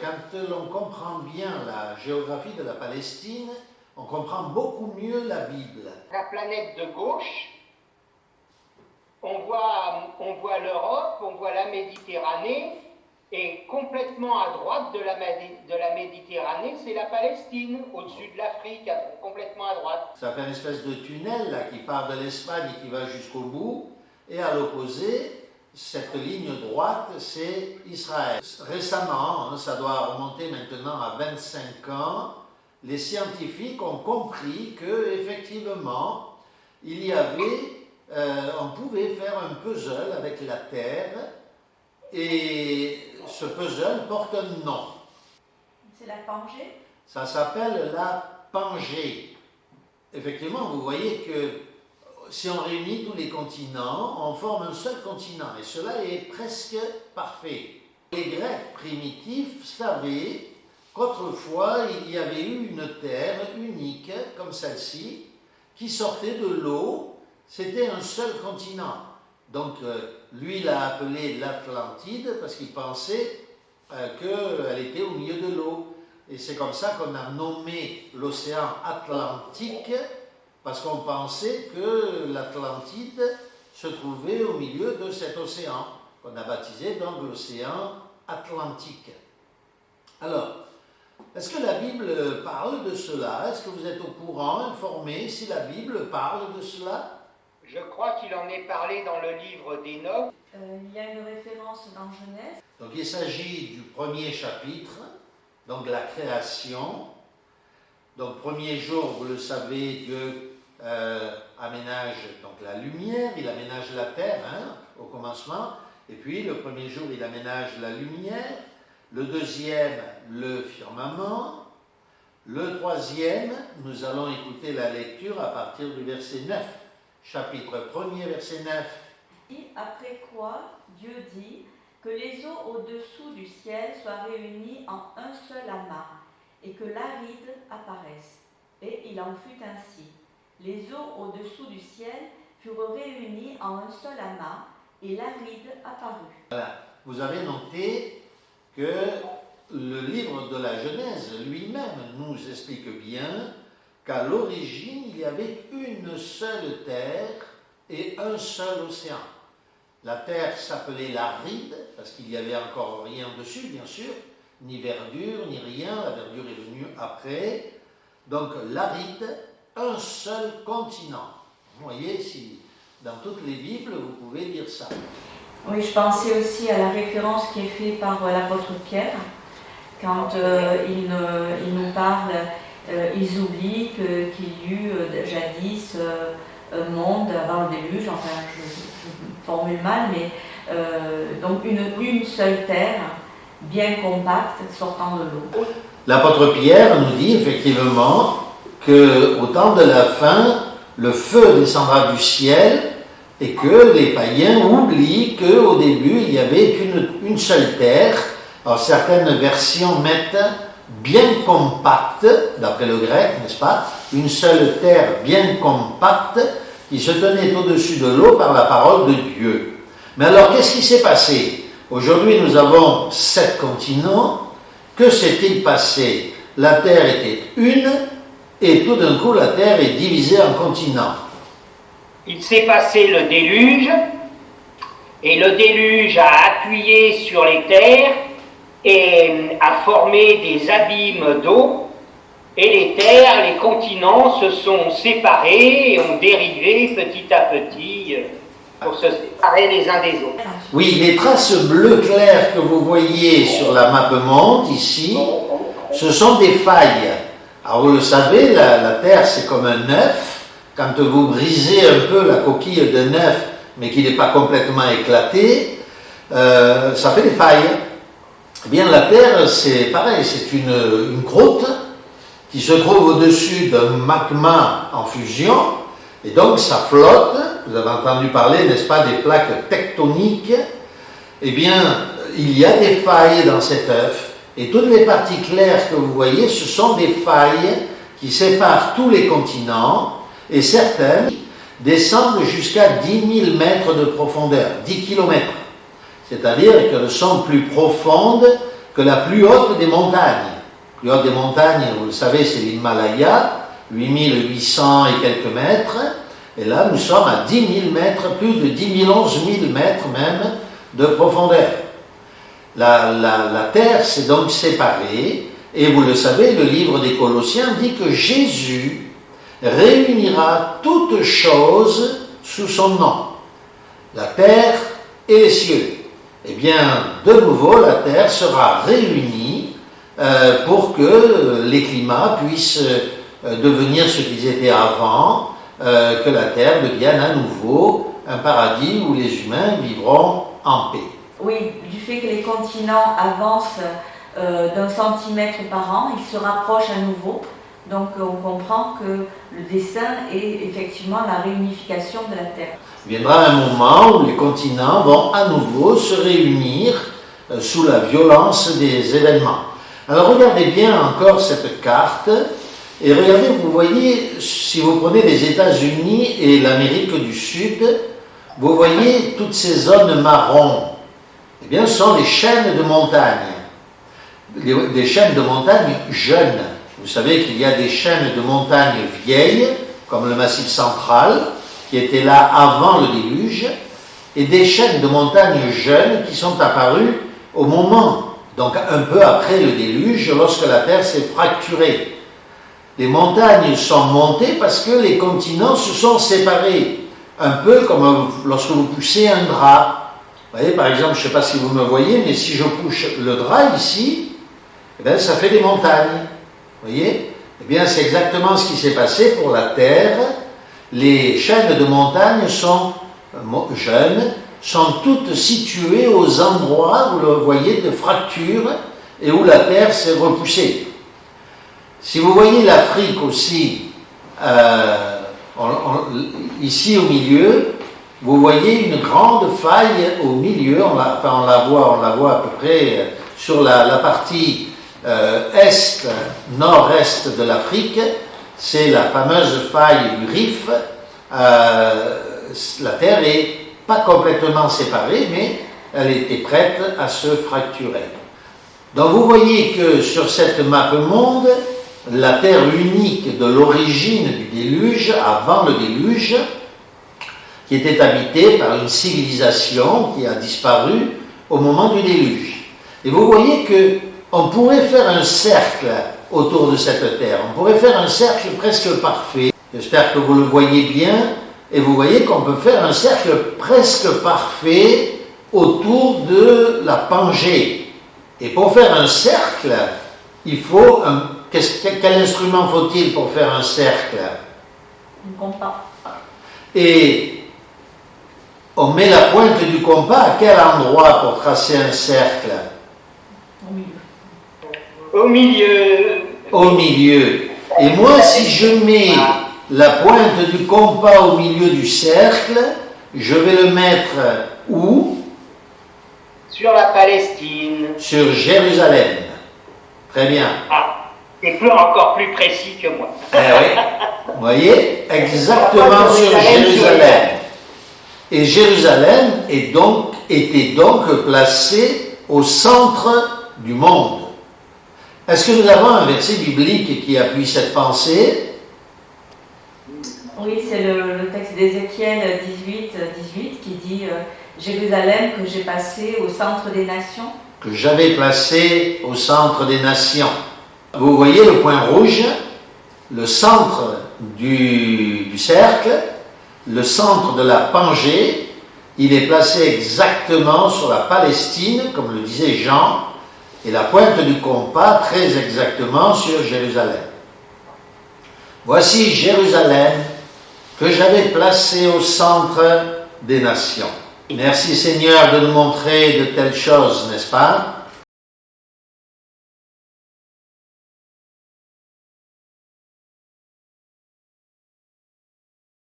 Quand l'on comprend bien la géographie de la Palestine, on comprend beaucoup mieux la Bible. La planète de gauche, on voit l'Europe, on voit la Méditerranée, et complètement à droite de la Méditerranée, c'est la Palestine, au-dessus de l'Afrique, complètement à droite. Ça fait une espèce de tunnel là, qui part de l'Espagne et qui va jusqu'au bout, et à l'opposé, cette ligne droite, c'est Israël. Récemment, ça doit remonter maintenant à 25 ans, les scientifiques ont compris que effectivement, il y avait, on pouvait faire un puzzle avec la Terre, et ce puzzle porte un nom. C'est la Pangée? Ça s'appelle la Pangée. Effectivement, vous voyez que si on réunit tous les continents, on forme un seul continent, et cela est presque parfait. Les Grecs primitifs savaient qu'autrefois, il y avait eu une terre unique, comme celle-ci, qui sortait de l'eau, c'était un seul continent. Donc, lui l'a appelé l'Atlantide, parce qu'il pensait qu'elle était au milieu de l'eau. Et c'est comme ça qu'on a nommé l'océan Atlantique, parce qu'on pensait que l'Atlantide se trouvait au milieu de cet océan, qu'on a baptisé donc l'océan Atlantique. Alors, est-ce que la Bible parle de cela? Est-ce que vous êtes au courant, informé, si la Bible parle de cela? Je crois qu'il en est parlé dans le livre d'Hénoch. Il y a une référence dans Genèse. Donc il s'agit du premier chapitre, donc la création. Donc premier jour, vous le savez, Dieu aménage donc la lumière, il aménage la terre au commencement, et puis le premier jour il aménage la lumière, le deuxième le firmament, le troisième, nous allons écouter la lecture à partir du verset 9, chapitre 1er, verset 9. Après quoi, Dieu dit que les eaux au-dessous du ciel soient réunies en un seul amas, et que l'aride apparaisse. Et il en fut ainsi. Les eaux au-dessous du ciel furent réunies en un seul amas, et l'aride apparut. Voilà. Vous avez noté que le livre de la Genèse lui-même nous explique bien qu'à l'origine, il y avait une seule terre et un seul océan. La terre s'appelait l'aride, parce qu'il n'y avait encore rien dessus, bien sûr, ni verdure, ni rien, la verdure est venue après. Donc l'aride, un seul continent. Vous voyez, si dans toutes les Bibles, vous pouvez lire ça. Oui, je pensais aussi à la référence qui est faite par l'apôtre Pierre, quand il nous parle, ils oublient qu'il y eut jadis un monde avant le déluge, enfin je formule mal, mais donc une seule terre, bien compacte, sortant de l'eau. L'apôtre Pierre nous dit effectivement qu'au temps de la fin, le feu descendra du ciel et que les païens oublient qu'au début, il n'y avait qu'une seule terre. Alors certaines versions mettent bien compacte, d'après le grec, n'est-ce pas? Une seule terre bien compacte qui se tenait au-dessus de l'eau par la parole de Dieu. Mais alors, qu'est-ce qui s'est passé? Aujourd'hui, nous avons 7 continents. Que s'est-il passé? La terre était une, et tout d'un coup, la terre est divisée en continents. Il s'est passé le déluge, et le déluge a appuyé sur les terres et a formé des abîmes d'eau, et les terres, les continents se sont séparés et ont dérivé petit à petit pour se séparer les uns des autres. Oui, les traces bleues claires que vous voyez sur la map monde ici, ce sont des failles. Alors vous le savez, la Terre c'est comme un œuf. Quand vous brisez un peu la coquille d'un œuf, mais qu'il n'est pas complètement éclaté, ça fait des failles. Eh bien la Terre c'est pareil, c'est une croûte qui se trouve au-dessus d'un magma en fusion, et donc ça flotte. Vous avez entendu parler, n'est-ce pas, des plaques tectoniques? Eh bien, il y a des failles dans cet œuf, et toutes les parties claires que vous voyez, ce sont des failles qui séparent tous les continents, et certaines descendent jusqu'à 10 000 mètres de profondeur, 10 km. C'est-à-dire qu'elles sont plus profondes que la plus haute des montagnes. La plus haute des montagnes, vous le savez, c'est l'Himalaya, 8800 et quelques mètres. Et là, nous sommes à 10 000 mètres, plus de 10 000, 11 000 mètres même de profondeur. La terre s'est donc séparée, et vous le savez, le livre des Colossiens dit que Jésus réunira toutes choses sous son nom, la terre et les cieux. Eh bien, de nouveau, la terre sera réunie pour que les climats puissent devenir ce qu'ils étaient avant, que la terre devienne à nouveau un paradis où les humains vivront en paix. Oui, du fait que les continents avancent d'un centimètre par an, ils se rapprochent à nouveau. Donc on comprend que le dessein est effectivement la réunification de la Terre. Il viendra un moment où les continents vont à nouveau se réunir sous la violence des événements. Alors regardez bien encore cette carte et regardez, vous voyez, si vous prenez les États-Unis et l'Amérique du Sud, vous voyez toutes ces zones marron. Eh bien, ce sont des chaînes de montagnes, des chaînes de montagnes jeunes. Vous savez qu'il y a des chaînes de montagnes vieilles, comme le Massif central, qui était là avant le déluge, et des chaînes de montagnes jeunes qui sont apparues au moment, donc un peu après le déluge, lorsque la Terre s'est fracturée. Les montagnes sont montées parce que les continents se sont séparés, un peu comme lorsque vous poussez un drap. Vous voyez, par exemple, je ne sais pas si vous me voyez, mais si je pousse le drap ici, eh bien, ça fait des montagnes. Vous voyez? Eh bien, c'est exactement ce qui s'est passé pour la Terre. Les chaînes de montagnes sont jeunes, sont toutes situées aux endroits, vous le voyez, de fractures et où la Terre s'est repoussée. Si vous voyez l'Afrique aussi, ici au milieu, vous voyez une grande faille au milieu, on la voit à peu près sur la partie est, nord-est de l'Afrique, c'est la fameuse faille du Rif. La Terre n'est pas complètement séparée, mais elle était prête à se fracturer. Donc vous voyez que sur cette map monde, la Terre unique de l'origine du déluge, avant le déluge, qui était habitée par une civilisation qui a disparu au moment du déluge. Et vous voyez que on pourrait faire un cercle autour de cette terre. On pourrait faire un cercle presque parfait. J'espère que vous le voyez bien. Et vous voyez qu'on peut faire un cercle presque parfait autour de la Pangée. Et pour faire un cercle, il faut quel instrument faut-il pour faire un cercle? Un compas. Et on met la pointe du compas à quel endroit pour tracer un cercle? Au milieu. Au milieu. Au milieu. Et moi, si je mets la pointe du compas au milieu du cercle, je vais le mettre où? Sur la Palestine. Sur Jérusalem. Très bien. Ah, c'est encore plus précis que moi. Eh oui. Vous voyez? Exactement sur Jérusalem. Et Jérusalem était donc placée au centre du monde. Est-ce que nous avons un verset biblique qui appuie cette pensée? Oui, c'est le texte d'Ézéchiel 18 qui dit Jérusalem que j'ai passé au centre des nations. Que j'avais placé au centre des nations. Vous voyez le point rouge, le centre du cercle, le centre de la Pangée, il est placé exactement sur la Palestine, comme le disait Jean, et la pointe du compas très exactement sur Jérusalem. Voici Jérusalem que j'avais placé au centre des nations. Merci Seigneur de nous montrer de telles choses, n'est-ce pas?